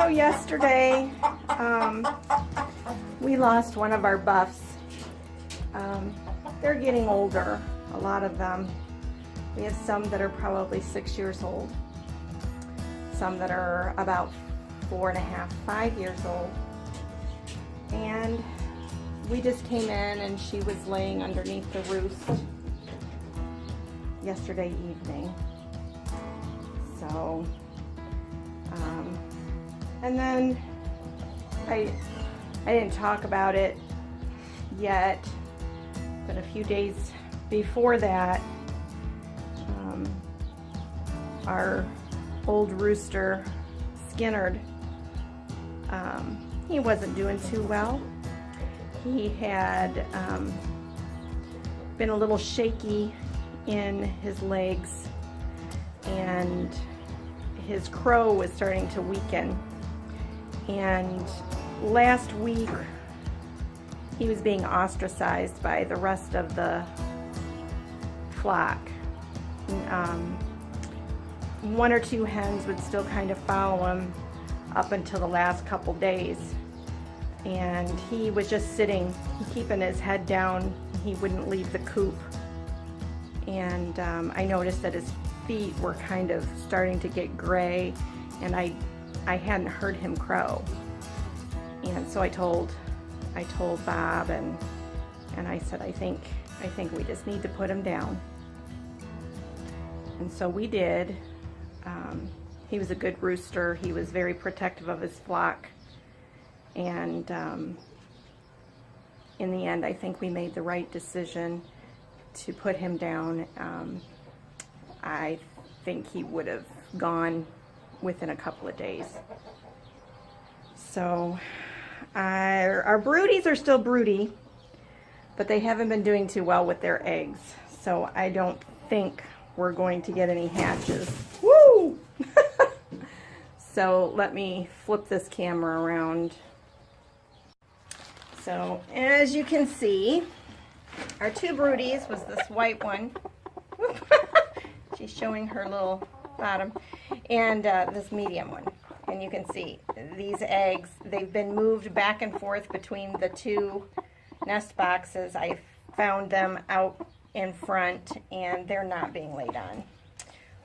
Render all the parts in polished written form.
yesterday we lost one of our buffs. They're getting older, a lot of them. We have some that are probably 6 years old, some that are about 4.5, 5 years old. And we just came in and she was laying underneath the roost yesterday evening. So, and then I didn't talk about it yet, but a few days before that, our old rooster, Skinnerd, he wasn't doing too well. He had been a little shaky in his legs, and his crow was starting to weaken. And last week he was being ostracized by the rest of the flock. One or two hens would still kind of follow him up until the last couple days, and he was just sitting, keeping his head down. He wouldn't leave the coop, and I noticed that his feet were kind of starting to get gray, and I hadn't heard him crow. And so I told Bob, and I said, I think we just need to put him down. And so we did. He was a good rooster. He was very protective of his flock, and in the end I think we made the right decision to put him down. I think he would have gone within a couple of days. So our broodies are still broody, but they haven't been doing too well with their eggs, so I don't think we're going to get any hatches. Woo! So let me flip this camera around. So as you can see, our two broodies was this white one. She's showing her little bottom, and this medium one. And you can see these eggs, they've been moved back and forth between the two nest boxes. I found them out in front, and they're not being laid on.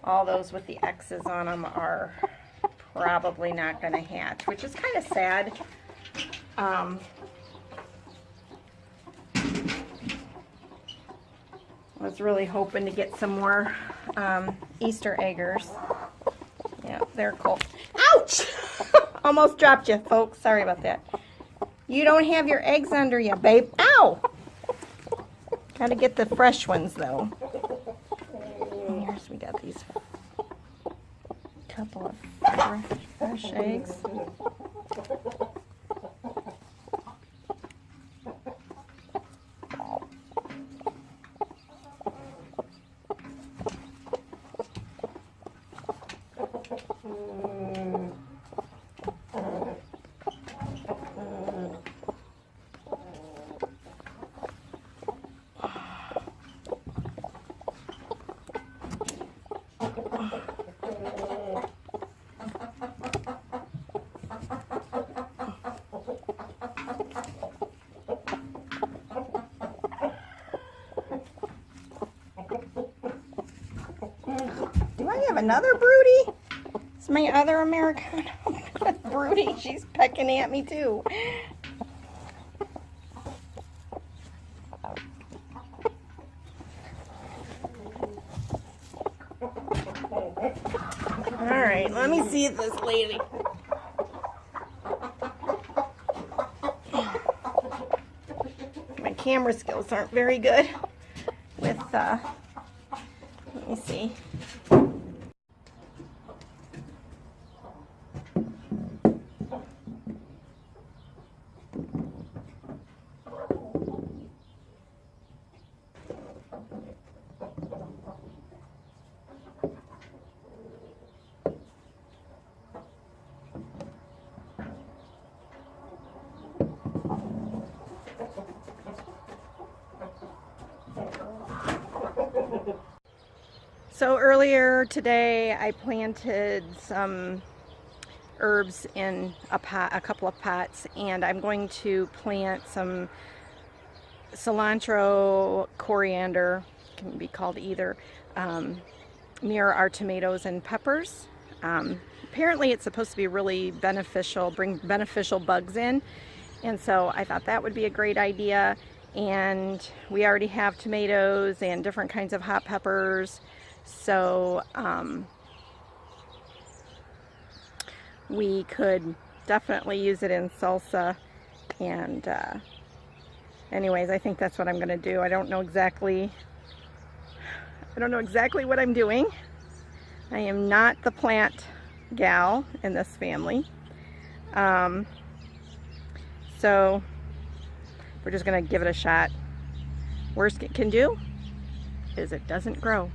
All those with the X's on them are probably not going to hatch, which is kind of sad. I was really hoping to get some more Easter eggers. Yeah, they're cool. Ouch! Almost dropped you, folks. Sorry about that. You don't have your eggs under you, babe. Ow! Gotta get the fresh ones, though. And here's, we got these couple of fresh eggs. Do I have another broody? It's my other Americano broody. She's pecking at me too. Alright, let me see this lady. My camera skills aren't very good with, let me see. So earlier today I planted some herbs in a pot, a couple of pots, and I'm going to plant some cilantro, coriander, can be called either, near our tomatoes and peppers. Apparently it's supposed to be really beneficial, bring beneficial bugs in, and so I thought that would be a great idea. And we already have tomatoes and different kinds of hot peppers, so we could definitely use it in salsa. And anyways, I think that's what I'm going to do. I don't know exactly what I'm doing. I am not the plant gal in this family. So we're just going to give it a shot. Worst it can do is it doesn't grow.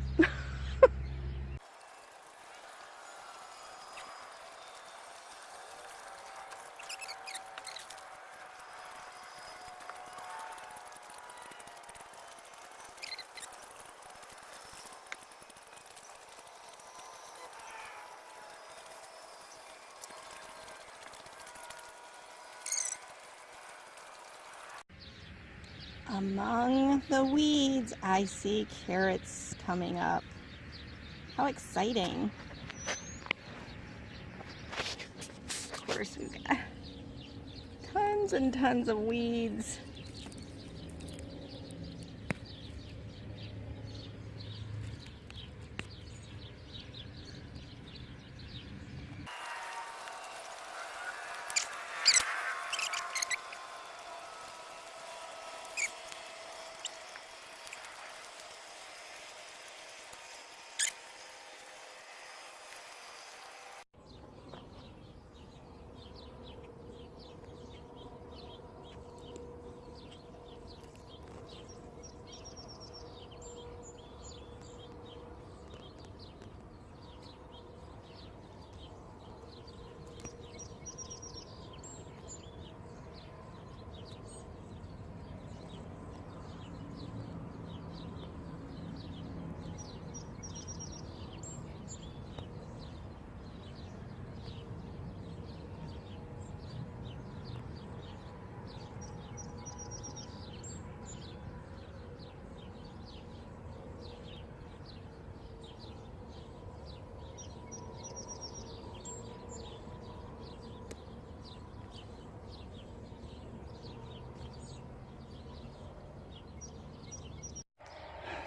Among the weeds, I see carrots coming up. How exciting. Of course, we've got tons and tons of weeds.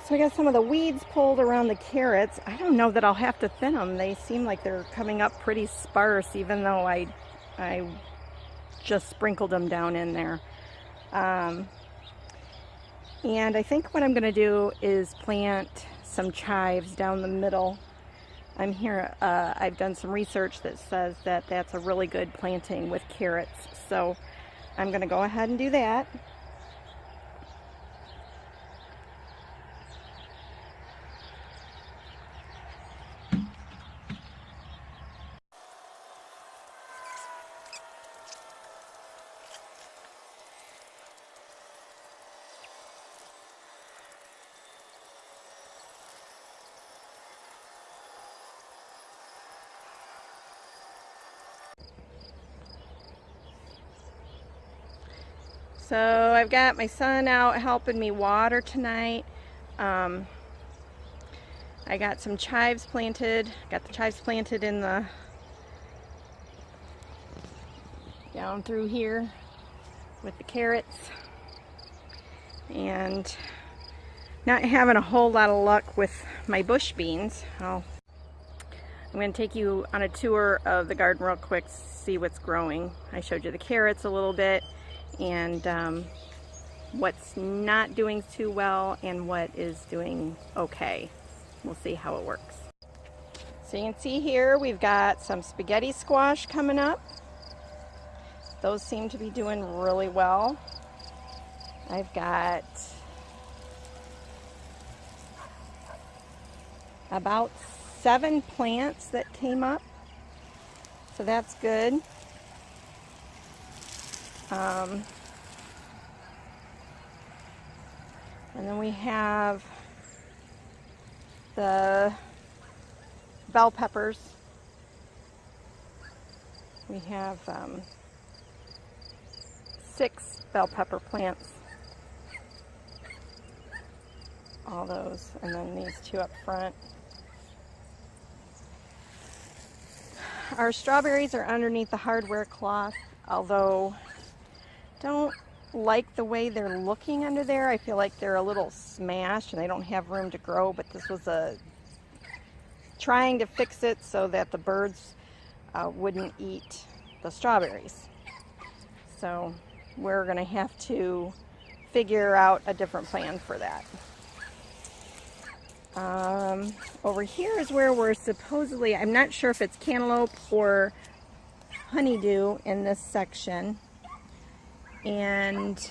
So I got some of the weeds pulled around the carrots. I don't know that I'll have to thin them. They seem like they're coming up pretty sparse, even though I just sprinkled them down in there. And I think what I'm going to do is plant some chives down the middle. I've done some research that says that that's a really good planting with carrots. So I'm going to go ahead and do that. So I've got my son out helping me water tonight. I got some chives planted. Got the chives planted in the down through here with the carrots, and not having a whole lot of luck with my bush beans. I'm going to take you on a tour of the garden real quick, see what's growing. I showed you the carrots a little bit, and what's not doing too well and what is doing okay. We'll see how it works. So you can see here we've got some spaghetti squash coming up. Those seem to be doing really well. I've got about 7 plants that came up, so that's good. And then we have the bell peppers. We have 6 bell pepper plants. All those, and then these 2 up front. Our strawberries are underneath the hardware cloth, although don't like the way they're looking under there. I feel like they're a little smashed and they don't have room to grow, but this was trying to fix it so that the birds wouldn't eat the strawberries. So we're gonna have to figure out a different plan for that. Over here is where we're supposedly, I'm not sure if it's cantaloupe or honeydew in this section. And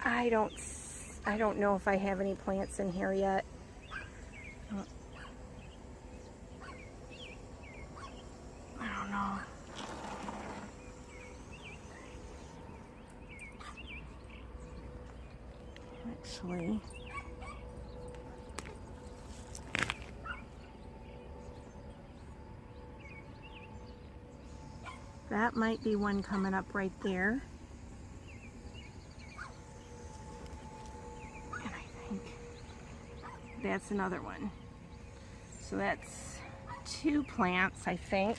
I don't know if I have any plants in here yet. I don't know. Actually, that might be one coming up right there. And I think that's another one. So that's 2 plants, I think.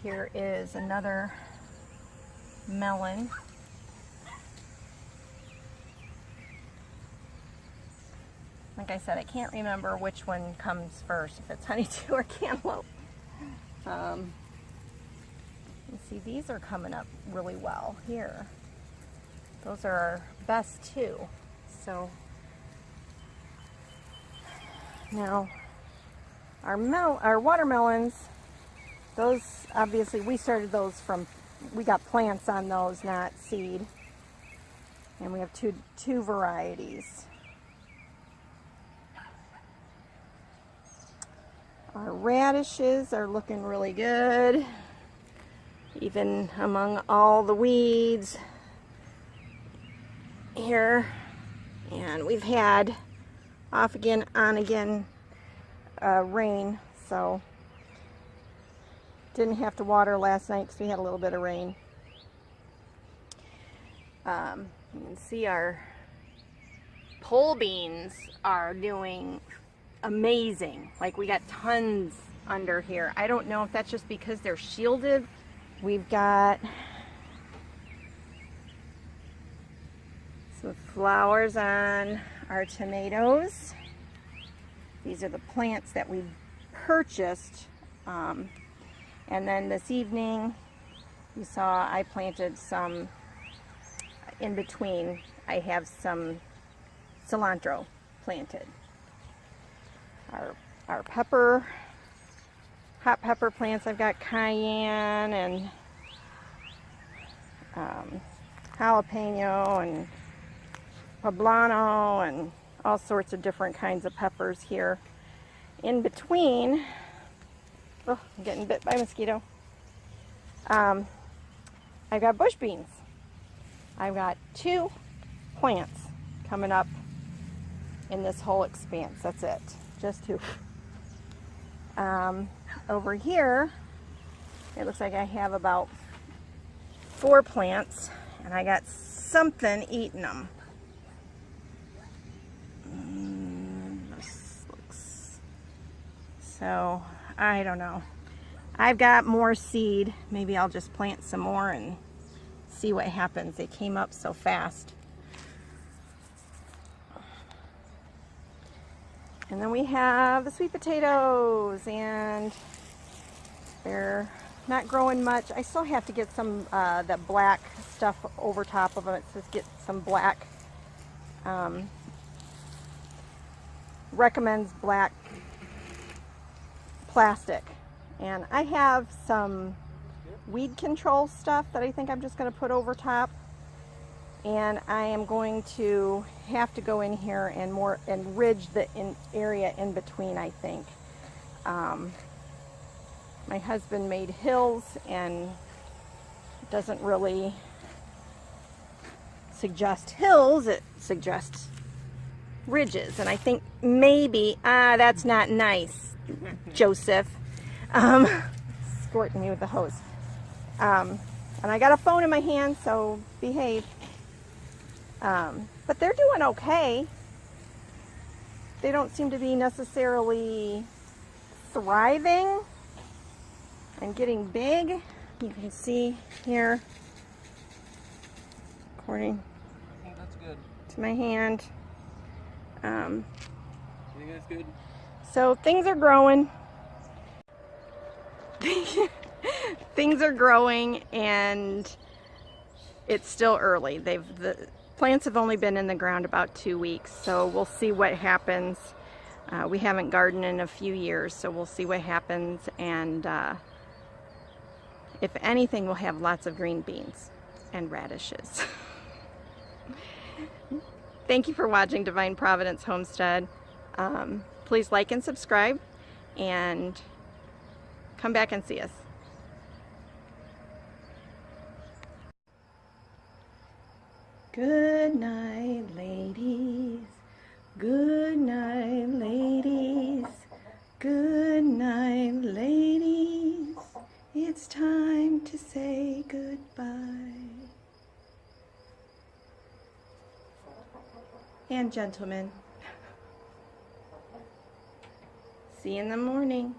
Here is another melon. Like I said, I can't remember which one comes first, if it's honeydew or cantaloupe. Let's see, these are coming up really well here. Those are our best 2. So now our watermelons, those obviously we started those from, we got plants on those, not seed. And we have two varieties. Our radishes are looking really good, even among all the weeds here. And we've had off again, on again rain, so didn't have to water last night because we had a little bit of rain. You can see our pole beans are doing amazing. Like, we got tons under here. I don't know if that's just because they're shielded. We've got some flowers on our tomatoes. These are the plants that we purchased. And then this evening, you saw I planted some in between. I have some cilantro planted. Our pepper, hot pepper plants, I've got cayenne and jalapeno and poblano and all sorts of different kinds of peppers here. In between, oh, I'm getting bit by a mosquito. I've got bush beans. I've got 2 plants coming up in this whole expanse. That's it, just 2. Over here, it looks like I have about 4 plants, and I got something eating them. This looks, so I don't know. I've got more seed. Maybe I'll just plant some more and see what happens. They came up so fast. And then we have the sweet potatoes, and they're not growing much. I still have to get some that black stuff over top of them. It says get some black, recommends black plastic. And I have some weed control stuff that I think I'm just going to put over top. And I am going to have to go in here and ridge the area in between, I think. My husband made hills and doesn't really suggest hills. It suggests ridges, and I think maybe, that's not nice, Joseph, squirting me with the hose. And I got a phone in my hand, so behave. But they're doing okay. They don't seem to be necessarily thriving and getting big. You can see here, according I think that's good. to my hand. You think that's good? So things are growing. Things are growing, and it's still early. The plants have only been in the ground about 2 weeks, so we'll see what happens. We haven't gardened in a few years, so we'll see what happens, and if anything, we'll have lots of green beans and radishes. Thank you for watching Divine Providence Homestead. Please like and subscribe, and come back and see us. Good night, ladies. Good night, ladies. Good night, ladies. It's time to say goodbye. And gentlemen, see you in the morning.